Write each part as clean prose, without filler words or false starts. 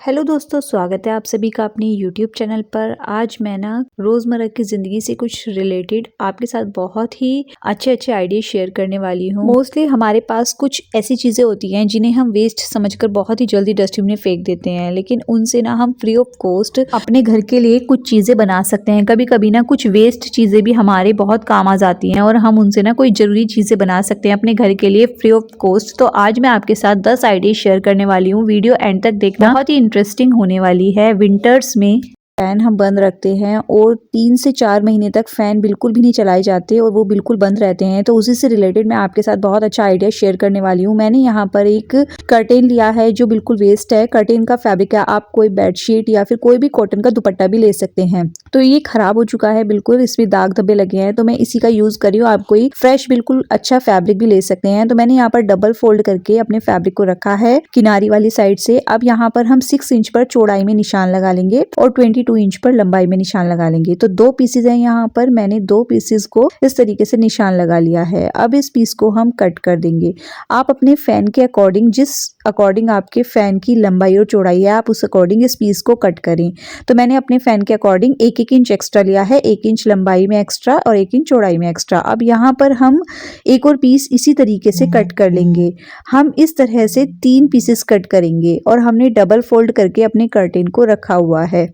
Hello दोस्तों, स्वागत है आप सभी का अपने यूट्यूब चैनल पर। आज मैं ना रोज़मर्रा की ज़िंदगी से कुछ रिलेटेड आपके साथ बहुत ही अच्छे आइडिया शेयर करने वाली हूँ। मोस्टली हमारे पास कुछ ऐसी चीज़ें होती हैं जिन्हें हम वेस्ट समझकर बहुत ही जल्दी डस्टबिन में फेंक देते हैं, लेकिन उनसे ना हम फ्री ऑफ कॉस्ट अपने घर के लिए कुछ चीज़ें बना सकते हैं। कभी कभी ना कुछ वेस्ट चीज़ें भी हमारे बहुत काम आ जाती हैं और हम उनसे ना कोई ज़रूरी चीज़ें बना सकते हैं अपने घर के लिए फ्री ऑफ कॉस्ट। तो आज मैं आपके साथ 10 आइडिया शेयर करने वाली हूँ। वीडियो एंड तक देखना, बहुत ही इंटरेस्टिंग होने वाली है। विंटर्स में फैन हम बंद रखते हैं और 3 से 4 महीने तक फैन बिल्कुल भी नहीं चलाए जाते और वो बिल्कुल बंद रहते हैं। तो उसी से रिलेटेड मैं आपके साथ बहुत अच्छा आइडिया शेयर करने वाली हूँ। मैंने यहाँ पर एक कर्टेन लिया है जो बिल्कुल वेस्ट है। कर्टेन का फैब्रिक है, आप कोई बेडशीट या फिर कोई भी कॉटन का दुपट्टा भी ले सकते हैं। तो ये खराब हो चुका है बिल्कुल, इसमें दाग धब्बे लगे हैं, तो मैं इसी का यूज कर रही हूँ। आप कोई फ्रेश बिल्कुल अच्छा फैब्रिक भी ले सकते हैं। तो मैंने यहाँ पर डबल फोल्ड करके अपने फैब्रिक को रखा है किनारी वाली साइड से। अब यहाँ पर हम 6 इंच पर चौड़ाई में निशान लगा लेंगे और 22 इंच पर लंबाई में निशान लगा लेंगे। तो 2 पीसेज हैं यहाँ पर, मैंने 2 पीसेज को इस तरीके से निशान लगा लिया है। अब इस पीस को हम कट कर देंगे। आप अपने फैन के अकॉर्डिंग, जिस अकॉर्डिंग आपके फैन की लंबाई और चौड़ाई है, आप उस अकॉर्डिंग इस पीस को कट करें। तो मैंने अपने फैन के अकॉर्डिंग 1-1 इंच एक्स्ट्रा लिया है, 1 इंच लंबाई में एक्स्ट्रा और 1 इंच चौड़ाई में एक्स्ट्रा। अब यहाँ पर हम एक और पीस इसी तरीके से कट कर लेंगे। हम इस तरह से 3 पीसेस कट करेंगे और हमने डबल फोल्ड करके अपने कर्टेन को रखा हुआ है।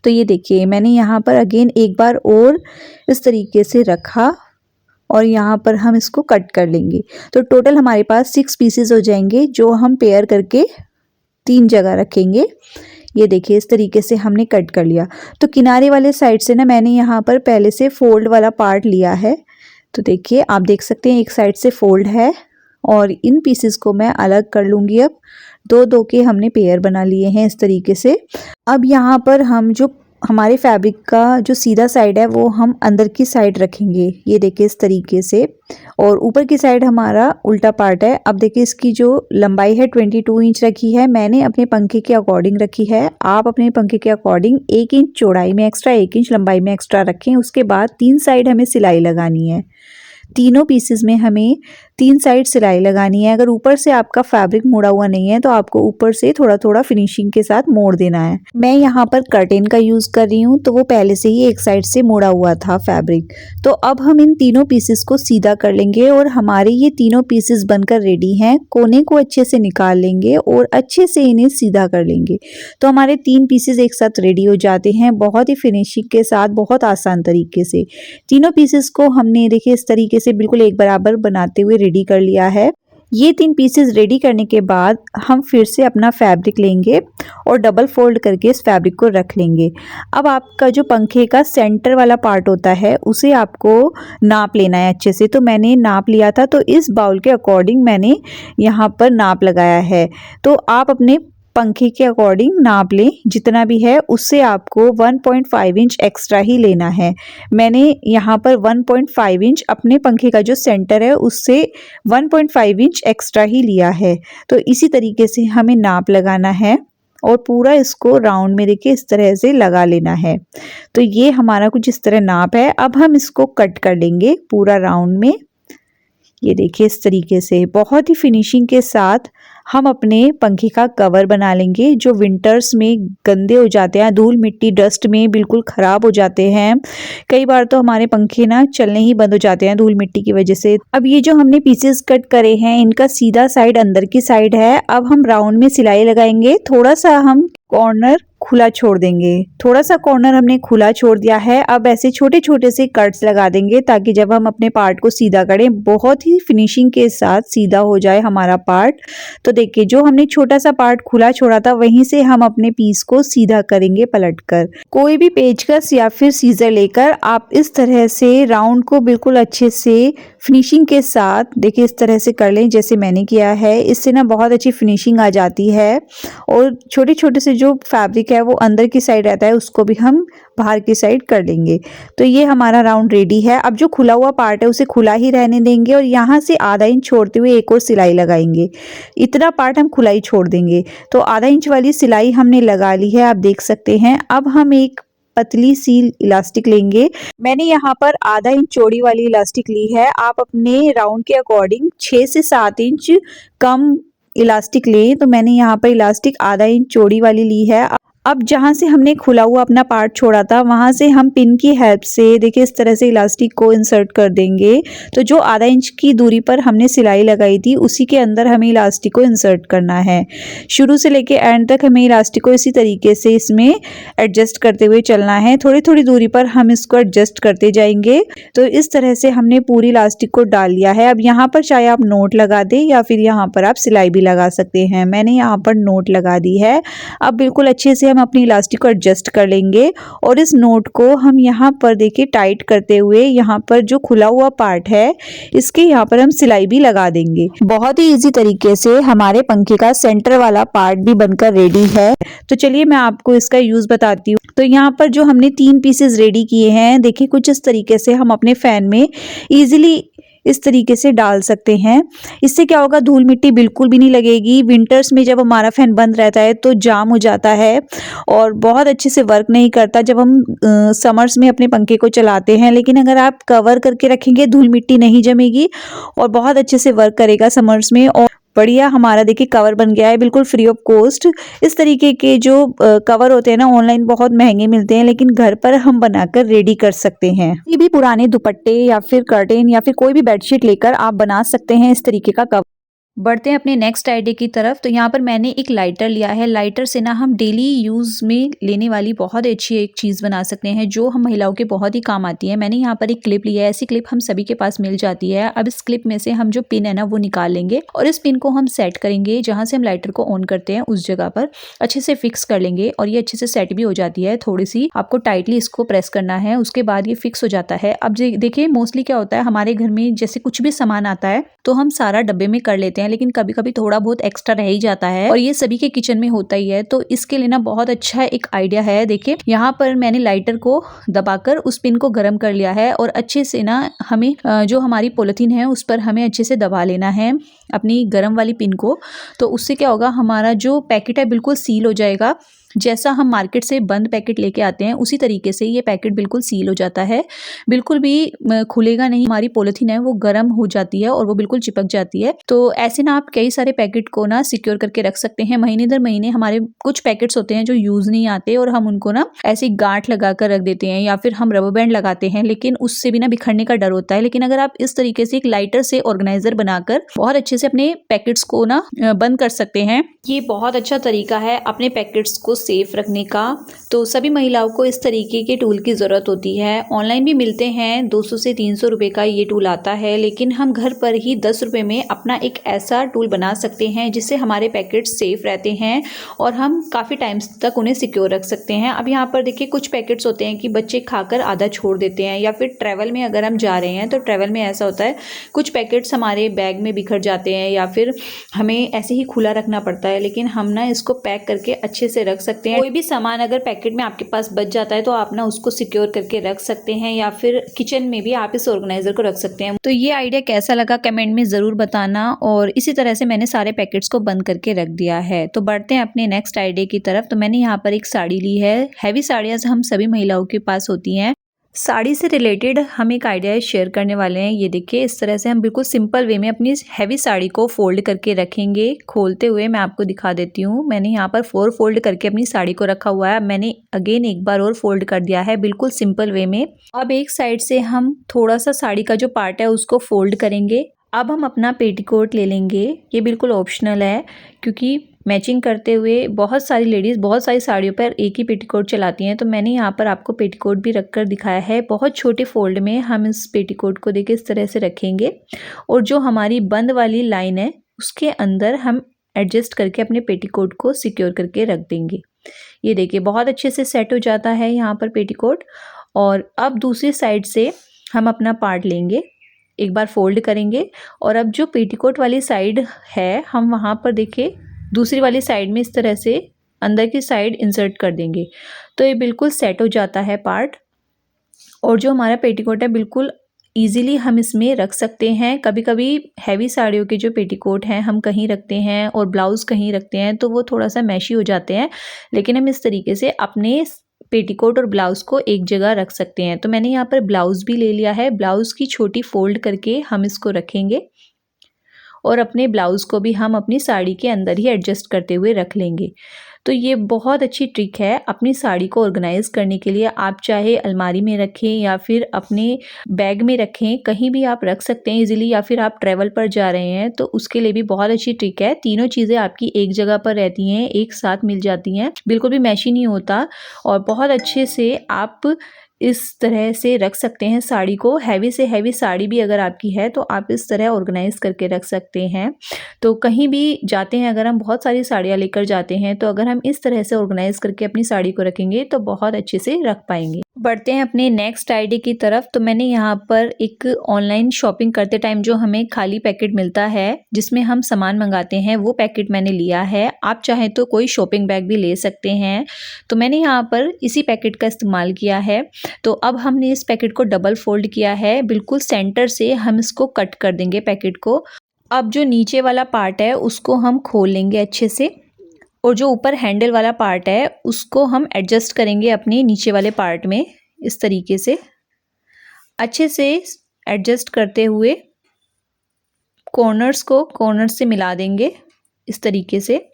तो ये देखिए, मैंने यहाँ पर अगेन एक बार और इस तरीके से रखा और यहाँ पर हम इसको कट कर लेंगे। तो टोटल हमारे पास 6 पीसेस हो जाएंगे जो हम पेयर करके 3 जगह रखेंगे। ये देखिए, इस तरीके से हमने कट कर लिया। तो किनारे वाले साइड से ना मैंने यहाँ पर पहले से फोल्ड वाला पार्ट लिया है। तो देखिए, आप देख सकते हैं एक साइड से फोल्ड है और इन पीसेस को मैं अलग कर लूँगी। अब 2-2 के हमने पेयर बना लिए हैं इस तरीके से। अब यहाँ पर हम जो हमारे फैब्रिक का जो सीधा साइड है वो हम अंदर की साइड रखेंगे। ये देखिए इस तरीके से, और ऊपर की साइड हमारा उल्टा पार्ट है। अब देखिए, इसकी जो लंबाई है 22 इंच रखी है, मैंने अपने पंखे के अकॉर्डिंग रखी है। आप अपने पंखे के अकॉर्डिंग 1 इंच चौड़ाई में एक्स्ट्रा, 1 इंच लंबाई में एक्स्ट्रा रखें। उसके बाद 3 साइड हमें सिलाई लगानी है। तीनों पीसेस में हमें 3 साइड सिलाई लगानी है। अगर ऊपर से आपका फैब्रिक मोड़ा हुआ नहीं है तो आपको ऊपर से थोड़ा थोड़ा फिनिशिंग के साथ मोड़ देना है। मैं यहाँ पर कर्टेन का यूज कर रही हूँ, तो वो पहले से ही एक साइड से मोड़ा हुआ था फैब्रिक। तो अब हम इन तीनों पीसेस को सीधा कर लेंगे और हमारे ये तीनों पीसेस बनकर रेडी हैं। कोने को अच्छे से निकाल लेंगे और अच्छे से इन्हें सीधा कर लेंगे। तो हमारे 3 पीसेस एक साथ रेडी हो जाते हैं, बहुत ही फिनिशिंग के साथ, बहुत आसान तरीके से। तीनों पीसेस को हमने देखिए इस तरीके से बिल्कुल एक बराबर बनाते हुए रेडी कर लिया है। ये 3 पीसेस रेडी करने के बाद हम फिर से अपना फैब्रिक लेंगे और डबल फोल्ड करके इस फैब्रिक को रख लेंगे। अब आपका जो पंखे का सेंटर वाला पार्ट होता है उसे आपको नाप लेना है अच्छे से। तो मैंने नाप लिया था, तो इस बाउल के अकॉर्डिंग मैंने यहाँ पर नाप लगाया है। तो आप अपने पंखे के अकॉर्डिंग नाप लें, जितना भी है उससे आपको 1.5 इंच एक्स्ट्रा ही लेना है। मैंने यहाँ पर 1.5 इंच अपने पंखे का जो सेंटर है उससे 1.5 इंच एक्स्ट्रा ही लिया है। तो इसी तरीके से हमें नाप लगाना है और पूरा इसको राउंड में देखिए इस तरह से लगा लेना है। तो ये हमारा कुछ इस तरह नाप है। अब हम इसको कट कर लेंगे पूरा राउंड में। ये देखिए इस तरीके से बहुत ही फिनिशिंग के साथ हम अपने पंखे का कवर बना लेंगे, जो विंटर्स में गंदे हो जाते हैं, धूल मिट्टी डस्ट में बिल्कुल ख़राब हो जाते हैं। कई बार तो हमारे पंखे ना चलने ही बंद हो जाते हैं धूल मिट्टी की वजह से। अब ये जो हमने पीसेस कट करे हैं, इनका सीधा साइड अंदर की साइड है। अब हम राउंड में सिलाई लगाएंगे, थोड़ा सा हम कॉर्नर खुला छोड़ देंगे। थोड़ा सा कॉर्नर हमने खुला छोड़ दिया है। अब ऐसे छोटे छोटे से कट्स लगा देंगे ताकि जब हम अपने पार्ट को सीधा करें बहुत ही फिनिशिंग के साथ सीधा हो जाए हमारा पार्ट। तो देखिए, जो हमने छोटा सा पार्ट खुला छोड़ा था वहीं से हम अपने पीस को सीधा करेंगे पलटकर। कोई भी पेचकस या फिर सीजर लेकर आप इस तरह से राउंड को बिल्कुल अच्छे से फिनिशिंग के साथ देखिए इस तरह से कर लें जैसे मैंने किया है। इससे ना बहुत अच्छी फिनिशिंग आ जाती है और छोटे छोटे से जो फैब्रिक है वो अंदर की साइड रहता है उसको भी हम बाहर की साइड कर लेंगे। तो ये हमारा राउंड रेडी है। अब जो खुला हुआ पार्ट है उसे खुला ही रहने देंगे और यहाँ से आधा इंच छोड़ते हुए एक और सिलाई लगाएंगे। इतना पार्ट हम खुला ही छोड़ देंगे। तो आधा इंच वाली सिलाई हमने लगा ली है, आप देख सकते हैं। अब हम एक पतली सी इलास्टिक लेंगे। मैंने यहाँ पर आधा इंच चौड़ी वाली इलास्टिक ली है। आप अपने राउंड के अकॉर्डिंग 6 से 7 इंच कम इलास्टिक लें, तो मैंने यहाँ पर इलास्टिक आधा इंच चौड़ी वाली ली है। अब जहाँ से हमने खुला हुआ अपना पार्ट छोड़ा था वहाँ से हम पिन की हेल्प से देखिए इस तरह से इलास्टिक को इंसर्ट कर देंगे। तो जो आधा इंच की दूरी पर हमने सिलाई लगाई थी उसी के अंदर हमें इलास्टिक को इंसर्ट करना है। शुरू से लेके एंड तक हमें इलास्टिक को इसी तरीके से इसमें एडजस्ट करते हुए चलना है। थोड़ी थोड़ी दूरी पर हम इसको एडजस्ट करते जाएंगे। तो इस तरह से हमने पूरी इलास्टिक को डाल लिया है। अब यहाँ पर चाहे आप नोट लगा दें या फिर यहाँ पर आप सिलाई भी लगा सकते हैं। मैंने यहाँ पर नोट लगा दी है। अब बिल्कुल अच्छे से हम अपनी इलास्टिक को एडजस्ट कर लेंगे और इस नोट को हम यहाँ पर देखिए टाइट करते हुए यहाँ पर जो खुला हुआ पार्ट है इसके यहाँ पर हम सिलाई भी लगा देंगे। बहुत ही इजी तरीके से हमारे पंखे का सेंटर वाला पार्ट भी बनकर रेडी है। तो चलिए मैं आपको इसका यूज बताती हूँ। तो यहाँ पर जो हमने 3 पीसेस रेडी किए हैं देखिए कुछ इस तरीके से हम अपने फैन में इजीली इस तरीके से डाल सकते हैं। इससे क्या होगा, धूल मिट्टी बिल्कुल भी नहीं लगेगी। विंटर्स में जब हमारा फैन बंद रहता है तो जाम हो जाता है और बहुत अच्छे से वर्क नहीं करता जब हम समर्स में अपने पंखे को चलाते हैं। लेकिन अगर आप कवर करके रखेंगे धूल मिट्टी नहीं जमेगी और बहुत अच्छे से वर्क करेगा समर्स में। और बढ़िया हमारा देखिए कवर बन गया है बिल्कुल फ्री ऑफ कॉस्ट। इस तरीके के जो कवर होते हैं ना ऑनलाइन बहुत महंगे मिलते हैं, लेकिन घर पर हम बनाकर रेडी कर सकते हैं। ये भी पुराने दुपट्टे या फिर कर्टेन या फिर कोई भी बेडशीट लेकर आप बना सकते हैं इस तरीके का कवर। बढ़ते हैं अपने नेक्स्ट आइडिया की तरफ। तो यहाँ पर मैंने एक लाइटर लिया है। लाइटर से ना हम डेली यूज़ में लेने वाली बहुत अच्छी एक चीज़ बना सकते हैं जो हम महिलाओं के बहुत ही काम आती है। मैंने यहाँ पर एक क्लिप लिया है। ऐसी क्लिप हम सभी के पास मिल जाती है। अब इस क्लिप में से हम जो पिन है ना वो निकाल लेंगे और इस पिन को हम सेट करेंगे। जहाँ से हम लाइटर को ऑन करते हैं उस जगह पर अच्छे से फिक्स कर लेंगे और ये अच्छे से सेट भी हो जाती है। थोड़ी सी आपको टाइटली इसको प्रेस करना है, उसके बाद ये फिक्स हो जाता है। अब देखिए मोस्टली क्या होता है हमारे घर में जैसे कुछ भी सामान आता है तो हम सारा डब्बे में कर लेते हैं, लेकिन कभी कभी थोड़ा बहुत एक्स्ट्रा रह ही जाता है और ये सभी के किचन में होता ही है। तो इसके लिए ना बहुत अच्छा एक आइडिया है। देखिए यहाँ पर मैंने लाइटर को दबाकर उस पिन को गर्म कर लिया है और अच्छे से ना हमें जो हमारी पॉलिथीन है उस पर हमें अच्छे से दबा लेना है अपनी गर्म वाली पिन को। तो उससे क्या होगा, हमारा जो पैकेट है बिल्कुल सील हो जाएगा। जैसा हम मार्केट से बंद पैकेट लेके आते हैं उसी तरीके से ये पैकेट बिल्कुल सील हो जाता है, बिल्कुल भी खुलेगा नहीं। हमारी पॉलिथीन है वो गर्म हो जाती है और वो बिल्कुल चिपक जाती है। तो ऐसे ना आप कई सारे पैकेट को ना सिक्योर करके रख सकते हैं। महीने दर महीने हमारे कुछ पैकेट्स होते हैं जो यूज नहीं आते और हम उनको ना ऐसे गांठ लगा कर रख देते हैं या फिर हम रबर बैंड लगाते हैं, लेकिन उससे भी ना बिखरने का डर होता है। लेकिन अगर आप इस तरीके से एक लाइटर से ऑर्गेनाइजर बनाकर बहुत अच्छे से अपने पैकेट्स को ना बंद कर सकते हैं। ये बहुत अच्छा तरीका है अपने पैकेट्स को सेफ रखने का। तो सभी महिलाओं को इस तरीके के टूल की ज़रूरत होती है। ऑनलाइन भी मिलते हैं, 200 से 300 रुपए का ये टूल आता है, लेकिन हम घर पर ही 10 रुपए में अपना एक ऐसा टूल बना सकते हैं जिससे हमारे पैकेट सेफ रहते हैं और हम काफ़ी टाइम तक उन्हें सिक्योर रख सकते हैं। अब यहाँ पर देखिए कुछ पैकेट्स होते हैं कि बच्चे खाकर आधा छोड़ देते हैं या फिर ट्रैवल में अगर हम जा रहे हैं तो ट्रैवल में ऐसा होता है कुछ पैकेट्स हमारे बैग में बिखर जाते हैं या फिर हमें ऐसे ही खुला रखना पड़ता है, लेकिन हम ना इसको पैक करके अच्छे से रख सकते हैं। कोई भी सामान अगर पैकेट में आपके पास बच जाता है तो आप ना उसको सिक्योर करके रख सकते हैं या फिर किचन में भी आप इस ऑर्गेनाइजर को रख सकते हैं। तो ये आइडिया कैसा लगा कमेंट में ज़रूर बताना। और इसी तरह से मैंने सारे पैकेट्स को बंद करके रख दिया है। तो बढ़ते हैं अपने नेक्स्ट आइडिया की तरफ। तो मैंने यहाँ पर एक साड़ी ली है। हैवी साड़ियाँ हम सभी महिलाओं के पास होती हैं। साड़ी से रिलेटेड हम एक आइडिया शेयर करने वाले हैं। ये देखिए इस तरह से हम बिल्कुल सिंपल वे में अपनी हैवी साड़ी को फोल्ड करके रखेंगे। खोलते हुए मैं आपको दिखा देती हूँ। मैंने यहाँ पर 4 फोल्ड करके अपनी साड़ी को रखा हुआ है। मैंने अगेन एक बार और फोल्ड कर दिया है बिल्कुल सिंपल वे में। अब एक साइड से हम थोड़ा सा साड़ी का जो पार्ट है उसको फोल्ड करेंगे। अब हम अपना पेटीकोट ले लेंगे। ये बिल्कुल ऑप्शनल है क्योंकि मैचिंग करते हुए बहुत सारी लेडीज़ बहुत सारी साड़ियों पर एक ही पेटीकोट चलाती हैं। तो मैंने यहाँ पर आपको पेटीकोट भी रखकर दिखाया है। बहुत छोटे फोल्ड में हम इस पेटीकोट को देखिए इस तरह से रखेंगे और जो हमारी बंद वाली लाइन है उसके अंदर हम एडजस्ट करके अपने पेटीकोट को सिक्योर करके रख देंगे। ये देखिए बहुत अच्छे से सेट हो जाता है यहाँ पर पेटीकोट। और अब दूसरी साइड से हम अपना पार्ट लेंगे, एक बार फोल्ड करेंगे और अब जो पेटीकोट वाली साइड है हम वहाँ पर देखिए दूसरी वाली साइड में इस तरह से अंदर की साइड इंसर्ट कर देंगे। तो ये बिल्कुल सेट हो जाता है पार्ट और जो हमारा पेटीकोट है बिल्कुल इजीली हम इसमें रख सकते हैं। कभी कभी हैवी साड़ियों के जो पेटीकोट हैं हम कहीं रखते हैं और ब्लाउज़ कहीं रखते हैं तो वो थोड़ा सा मैशी हो जाते हैं, लेकिन हम इस तरीके से अपने पेटीकोट और ब्लाउज़ को एक जगह रख सकते हैं। तो मैंने यहाँ पर ब्लाउज़ भी ले लिया है। ब्लाउज़ की छोटी फोल्ड करके हम इसको रखेंगे और अपने ब्लाउज़ को भी हम अपनी साड़ी के अंदर ही एडजस्ट करते हुए रख लेंगे। तो ये बहुत अच्छी ट्रिक है अपनी साड़ी को ऑर्गेनाइज़ करने के लिए। आप चाहे अलमारी में रखें या फिर अपने बैग में रखें, कहीं भी आप रख सकते हैं ईज़िली, या फिर आप ट्रैवल पर जा रहे हैं तो उसके लिए भी बहुत अच्छी ट्रिक है। तीनों चीज़ें आपकी एक जगह पर रहती हैं, एक साथ मिल जाती हैं, बिल्कुल भी मैशी नहीं होता और बहुत अच्छे से आप इस तरह से रख सकते हैं साड़ी को। हैवी से हैवी साड़ी भी अगर आपकी है तो आप इस तरह ऑर्गेनाइज़ करके रख सकते हैं। तो कहीं भी जाते हैं अगर हम बहुत सारी साड़ियाँ लेकर जाते हैं तो अगर हम इस तरह से ऑर्गेनाइज़ करके अपनी साड़ी को रखेंगे तो बहुत अच्छे से रख पाएंगे। बढ़ते हैं अपने नेक्स्ट आइडिया की तरफ। तो मैंने यहाँ पर एक ऑनलाइन शॉपिंग करते टाइम जो हमें खाली पैकेट मिलता है जिसमें हम सामान मंगाते हैं, वो पैकेट मैंने लिया है। आप चाहें तो कोई शॉपिंग बैग भी ले सकते हैं। तो मैंने यहाँ पर इसी पैकेट का इस्तेमाल किया है। तो अब हमने इस पैकेट को डबल फोल्ड किया है, बिल्कुल सेंटर से हम इसको कट कर देंगे पैकेट को। अब जो नीचे वाला पार्ट है उसको हम खोल लेंगे अच्छे से, और जो ऊपर हैंडल वाला पार्ट है उसको हम एडजस्ट करेंगे अपने नीचे वाले पार्ट में। इस तरीके से अच्छे से एडजस्ट करते हुए कॉर्नर्स को कॉर्नर से मिला देंगे इस तरीके से।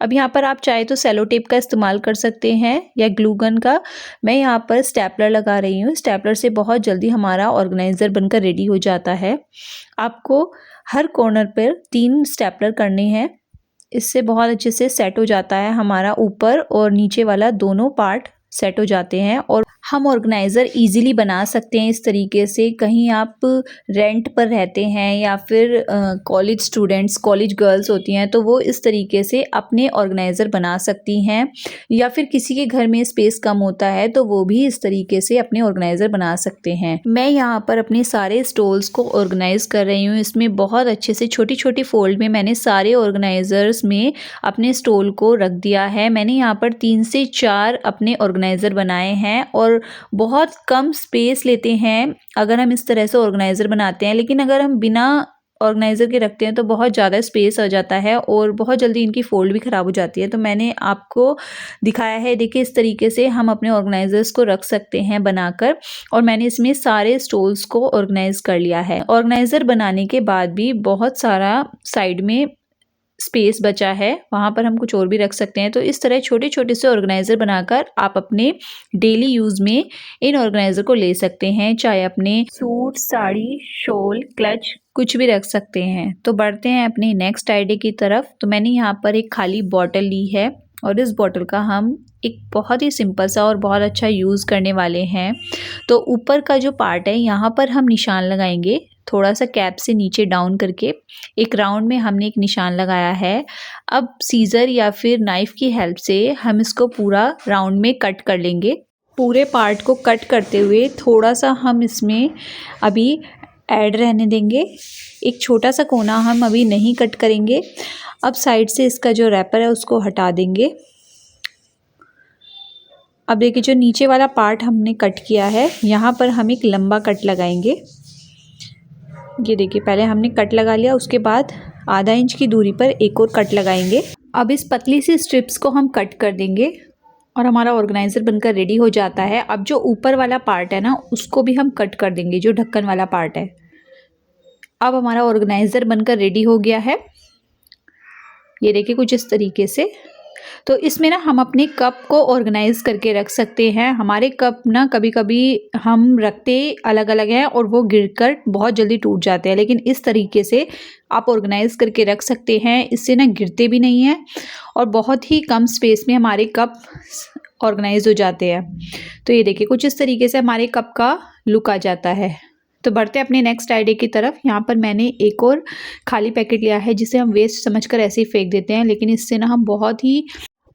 अब यहाँ पर आप चाहे तो सेलो टेप का इस्तेमाल कर सकते हैं या ग्लू गन का। मैं यहाँ पर स्टेपलर लगा रही हूँ। स्टेपलर से बहुत जल्दी हमारा ऑर्गेनाइज़र बनकर रेडी हो जाता है। आपको हर कॉर्नर पर 3 स्टेपलर करने हैं, इससे बहुत अच्छे से सेट हो जाता है हमारा ऊपर और नीचे वाला दोनों पार्ट सेट हो जाते हैं और हम ऑर्गेनाइज़र इजीली बना सकते हैं इस तरीके से। कहीं आप रेंट पर रहते हैं या फिर कॉलेज स्टूडेंट्स, कॉलेज गर्ल्स होती हैं तो वो इस तरीके से अपने ऑर्गेनाइज़र बना सकती हैं, या फिर किसी के घर में स्पेस कम होता है तो वो भी इस तरीके से अपने ऑर्गेनाइज़र बना सकते हैं। मैं यहाँ पर अपने सारे स्टॉल्स को ऑर्गेनाइज़ कर रही हूँ। इसमें बहुत अच्छे से छोटी छोटी फोल्ड में मैंने सारे ऑर्गेनाइज़र्स में अपने स्टॉल को रख दिया है। मैंने यहाँ पर 3 से 4 अपने ऑर्गेनाइज़र बनाए हैं और बहुत कम स्पेस लेते हैं अगर हम इस तरह से ऑर्गेनाइज़र बनाते हैं, लेकिन अगर हम बिना ऑर्गेनाइज़र के रखते हैं तो बहुत ज़्यादा स्पेस आ जाता है और बहुत जल्दी इनकी फोल्ड भी ख़राब हो जाती है। तो मैंने आपको दिखाया है, देखिए इस तरीके से हम अपने ऑर्गेनाइज़र्स को रख सकते हैं बनाकर। और मैंने इसमें सारे स्टॉल्स को ऑर्गेनाइज़ कर लिया है। ऑर्गेनाइज़र बनाने के बाद भी बहुत सारा साइड में स्पेस बचा है, वहाँ पर हम कुछ और भी रख सकते हैं। तो इस तरह छोटे छोटे से ऑर्गेनाइज़र बनाकर आप अपने डेली यूज़ में इन ऑर्गेनाइज़र को ले सकते हैं, चाहे अपने सूट, साड़ी, शॉल, क्लच कुछ भी रख सकते हैं। तो बढ़ते हैं अपने नेक्स्ट आइडिया की तरफ। तो मैंने यहाँ पर एक खाली बॉटल ली है और इस बॉटल का हम एक बहुत ही सिंपल सा और बहुत अच्छा यूज़ करने वाले हैं। तो ऊपर का जो पार्ट है यहाँ पर हम निशान लगाएंगे, थोड़ा सा कैप से नीचे डाउन करके एक राउंड में हमने एक निशान लगाया है। अब सीज़र या फिर नाइफ़ की हेल्प से हम इसको पूरा राउंड में कट कर लेंगे। पूरे पार्ट को कट करते हुए थोड़ा सा हम इसमें अभी ऐड रहने देंगे, एक छोटा सा कोना हम अभी नहीं कट करेंगे। अब साइड से इसका जो रैपर है उसको हटा देंगे। अब देखिए जो नीचे वाला पार्ट हमने कट किया है यहाँ पर हम एक लंबा कट लगाएंगे। ये देखिए पहले हमने कट लगा लिया, उसके बाद आधा इंच की दूरी पर एक और कट लगाएंगे। अब इस पतली सी स्ट्रिप्स को हम कट कर देंगे और हमारा ऑर्गेनाइज़र बनकर रेडी हो जाता है। अब जो ऊपर वाला पार्ट है ना उसको भी हम कट कर देंगे, जो ढक्कन वाला पार्ट है। अब हमारा ऑर्गेनाइज़र बनकर रेडी हो गया है। ये देखिए कुछ इस तरीके से। तो इसमें ना हम अपने कप को ऑर्गेनाइज़ करके रख सकते हैं। हमारे कप ना कभी कभी हम रखते अलग अलग हैं और वो गिरकर बहुत जल्दी टूट जाते हैं, लेकिन इस तरीके से आप ऑर्गेनाइज़ करके रख सकते हैं। इससे ना गिरते भी नहीं हैं और बहुत ही कम स्पेस में हमारे कप ऑर्गेनाइज हो जाते हैं। तो ये देखिए कुछ इस तरीके से हमारे कप का लुक आ जाता है। तो बढ़ते हैं अपने नेक्स्ट आइडिया की तरफ। यहाँ पर मैंने एक और खाली पैकेट लिया है जिसे हम वेस्ट समझकर ऐसे ही फेंक देते हैं, लेकिन इससे ना हम बहुत ही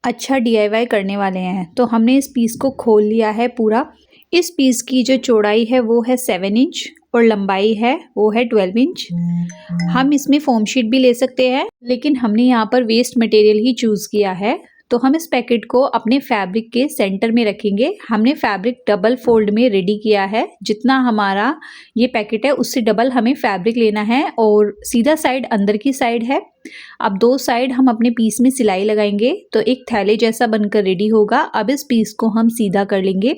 अच्छा DIY करने वाले हैं। तो हमने इस पीस को खोल लिया है पूरा। इस पीस की जो चौड़ाई है वो है 7 इंच और लंबाई है वो है 12 इंच। हम इसमें फोम शीट भी ले सकते हैं, लेकिन हमने यहाँ पर वेस्ट मटेरियल ही चूज़ किया है। तो हम इस पैकेट को अपने फैब्रिक के सेंटर में रखेंगे। हमने फैब्रिक डबल फोल्ड में रेडी किया है। जितना हमारा ये पैकेट है उससे डबल हमें फैब्रिक लेना है और सीधा साइड अंदर की साइड है। अब 2 साइड हम अपने पीस में सिलाई लगाएंगे तो एक थैले जैसा बनकर रेडी होगा। अब इस पीस को हम सीधा कर लेंगे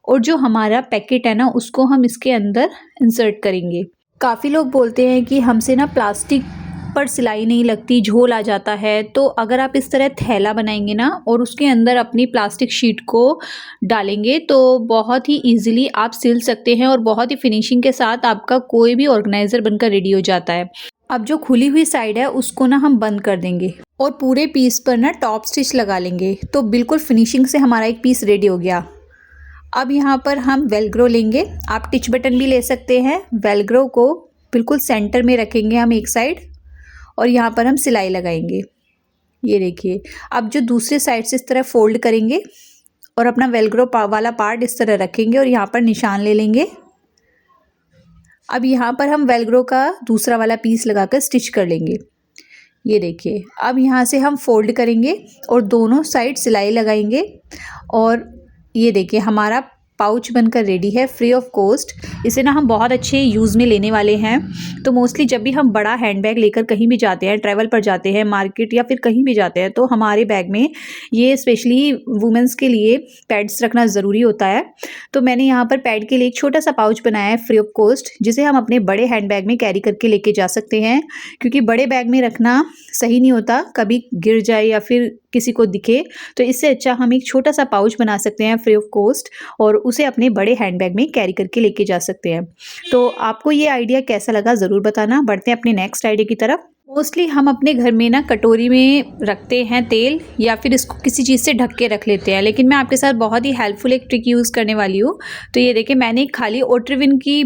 और जो हमारा पैकेट है ना उसको हम इसके अंदर इंसर्ट करेंगे। काफ़ी लोग बोलते हैं कि हमसे ना प्लास्टिक पर सिलाई नहीं लगती, झोल आ जाता है। तो अगर आप इस तरह थैला बनाएंगे ना और उसके अंदर अपनी प्लास्टिक शीट को डालेंगे तो बहुत ही ईजिली आप सिल सकते हैं और बहुत ही फिनिशिंग के साथ आपका कोई भी ऑर्गेनाइजर बनकर रेडी हो जाता है। अब जो खुली हुई साइड है उसको ना हम बंद कर देंगे और पूरे पीस पर ना टॉप स्टिच लगा लेंगे। तो बिल्कुल फिनिशिंग से हमारा एक पीस रेडी हो गया। अब यहाँ पर हम वेलग्रो लेंगे, आप टिच बटन भी ले सकते हैं। वेलग्रो को बिल्कुल सेंटर में रखेंगे हम एक साइड और यहाँ पर हम सिलाई लगाएंगे। ये देखिए, अब जो दूसरे साइड से इस तरह फोल्ड करेंगे और अपना वेलग्रो वाला पार्ट इस तरह रखेंगे और यहाँ पर निशान ले लेंगे। अब यहाँ पर हम वेलग्रो का दूसरा वाला पीस लगाकर स्टिच कर लेंगे। ये देखिए, अब यहाँ से हम फोल्ड करेंगे और दोनों साइड सिलाई लगाएंगे और ये देखिए हमारा पाउच बनकर रेडी है फ्री ऑफ कॉस्ट। इसे ना हम बहुत अच्छे यूज़ में लेने वाले हैं। तो मोस्टली जब भी हम बड़ा हैंडबैग लेकर कहीं भी जाते हैं, ट्रैवल पर जाते हैं, मार्केट या फिर कहीं भी जाते हैं, तो हमारे बैग में ये स्पेशली वुमेंस के लिए पैड्स रखना ज़रूरी होता है। तो मैंने यहाँ पर पैड के लिए एक छोटा सा पाउच बनाया है फ्री ऑफ कॉस्ट, जिसे हम अपने बड़े हैंडबैग में कैरी करके लेके जा सकते हैं। क्योंकि बड़े बैग में रखना सही नहीं होता, कभी गिर जाए या फिर किसी को दिखे, तो इससे अच्छा हम एक छोटा सा पाउच बना सकते हैं फ्री ऑफ कॉस्ट और उसे अपने बड़े हैंडबैग में कैरी करके लेके जा सकते हैं। तो आपको ये आइडिया कैसा लगा ज़रूर बताना। बढ़ते हैं अपने नेक्स्ट आइडिया की तरफ। मोस्टली हम अपने घर में ना कटोरी में रखते हैं तेल या फिर इसको किसी चीज़ से ढक के रख लेते हैं, लेकिन मैं आपके साथ बहुत ही हेल्पफुल एक ट्रिक यूज़ करने वाली हूँ। तो ये देखिए, मैंने एक खाली ओट्रिविन की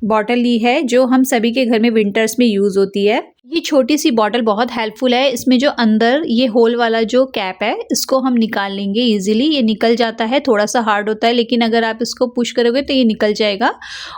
बॉटल ली है जो हम सभी के घर में विंटर्स में यूज़ होती है। ये छोटी सी बॉटल बहुत हेल्पफुल है। इसमें जो अंदर ये होल वाला जो कैप है इसको हम निकाल लेंगे इजीली। ये निकल जाता है, थोड़ा सा हार्ड होता है, लेकिन अगर आप इसको पुश करोगे तो ये निकल जाएगा।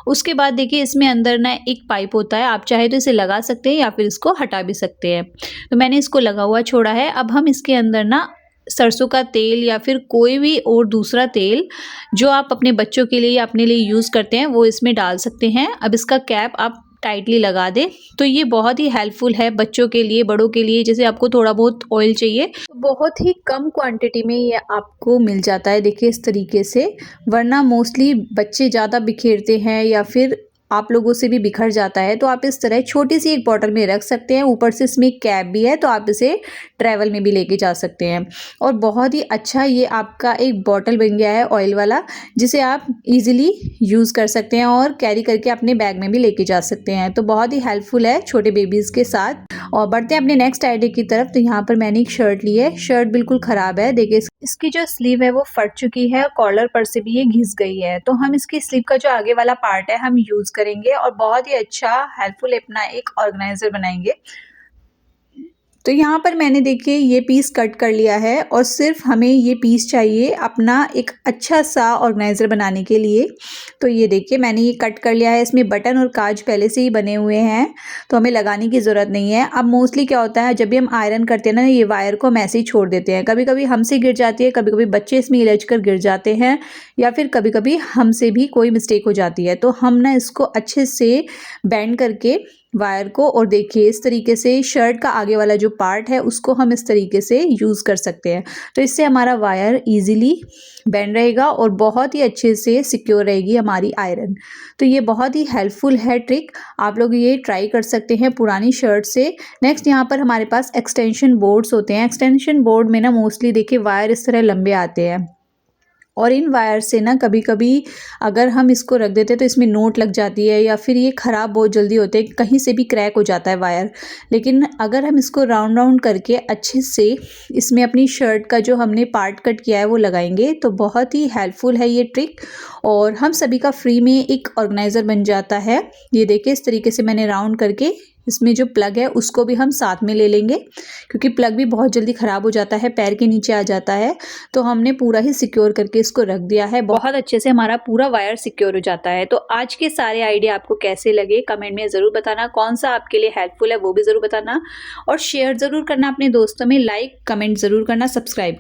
उसके बाद देखिए इसमें अंदर ना एक पाइप होता है, आप चाहे तो इसे लगा सकते हैं या फिर इसको हटा भी सकते हैं। तो मैंने इसको लगा हुआ छोड़ा है। अब हम इसके अंदर ना सरसों का तेल या फिर कोई भी और दूसरा तेल जो आप अपने बच्चों के लिए या अपने लिए यूज़ करते हैं वो इसमें डाल सकते हैं। अब इसका कैप आप टाइटली लगा दें। तो ये बहुत ही हेल्पफुल है बच्चों के लिए, बड़ों के लिए। जैसे आपको थोड़ा बहुत ऑयल चाहिए तो बहुत ही कम क्वांटिटी में ये आपको मिल जाता है, देखिए इस तरीके से। वरना मोस्टली बच्चे ज़्यादा बिखेरते हैं या फिर आप लोगों से भी बिखर जाता है। तो आप इस तरह छोटी सी एक बॉटल में रख सकते हैं। ऊपर से इसमें कैप भी है, तो आप इसे ट्रैवल में भी लेके जा सकते हैं। और बहुत ही अच्छा ये आपका एक बॉटल बन गया है ऑयल वाला, जिसे आप इजीली यूज़ कर सकते हैं और कैरी करके अपने बैग में भी लेके जा सकते हैं। तो बहुत ही हेल्पफुल है छोटे बेबीज़ के साथ। और बढ़ते हैं अपने नेक्स्ट आइडिया की तरफ। तो यहाँ पर मैंने एक शर्ट ली है। शर्ट बिल्कुल ख़राब है, देखिए इसकी जो स्लीव है वो फट चुकी है, कॉलर पर से भी ये घिस गई है। तो हम इसकी स्लीव का जो आगे वाला पार्ट है हम यूज़ करेंगे और बहुत ही अच्छा हेल्पफुल अपना एक ऑर्गेनाइजर बनाएंगे। तो यहाँ पर मैंने देखिए ये पीस कट कर लिया है और सिर्फ हमें ये पीस चाहिए अपना एक अच्छा सा ऑर्गेनाइज़र बनाने के लिए। तो ये देखिए मैंने ये कट कर लिया है। इसमें बटन और काज पहले से ही बने हुए हैं, तो हमें लगाने की ज़रूरत नहीं है। अब मोस्टली क्या होता है, जब भी हम आयरन करते हैं ना, ये वायर को हम ऐसे ही छोड़ देते हैं। कभी कभी हमसे गिर जाती है, कभी कभी बच्चे इसमें इलझ कर गिर जाते हैं, या फिर कभी कभी हमसे भी कोई मिस्टेक हो जाती है। तो हम ना इसको अच्छे से बेंड करके वायर को, और देखिए इस तरीके से शर्ट का आगे वाला जो पार्ट है उसको हम इस तरीके से यूज़ कर सकते हैं। तो इससे हमारा वायर इजीली बेंड रहेगा और बहुत ही अच्छे से सिक्योर रहेगी हमारी आयरन। तो ये बहुत ही हेल्पफुल है ट्रिक, आप लोग ये ट्राई कर सकते हैं पुरानी शर्ट से। नेक्स्ट यहाँ पर हमारे पास एक्सटेंशन बोर्ड्स होते हैं। एक्सटेंशन बोर्ड में ना मोस्टली देखिए वायर इस तरह लंबे आते हैं और इन वायर से ना कभी कभी अगर हम इसको रख देते हैं तो इसमें नोट लग जाती है या फिर ये ख़राब बहुत जल्दी होते हैं, कहीं से भी क्रैक हो जाता है वायर। लेकिन अगर हम इसको राउंड राउंड करके अच्छे से इसमें अपनी शर्ट का जो हमने पार्ट कट किया है वो लगाएंगे तो बहुत ही हेल्पफुल है ये ट्रिक और हम सभी का फ्री में एक ऑर्गेनाइज़र बन जाता है। ये देखिए इस तरीके से मैंने राउंड करके इसमें जो प्लग है उसको भी हम साथ में ले लेंगे, क्योंकि प्लग भी बहुत जल्दी ख़राब हो जाता है, पैर के नीचे आ जाता है। तो हमने पूरा ही सिक्योर करके इसको रख दिया है, बहुत अच्छे से हमारा पूरा वायर सिक्योर हो जाता है। तो आज के सारे आइडिया आपको कैसे लगे कमेंट में ज़रूर बताना, कौन सा आपके लिए हेल्पफुल है वो भी ज़रूर बताना और शेयर ज़रूर करना अपने दोस्तों में, लाइक कमेंट ज़रूर करना, सब्सक्राइब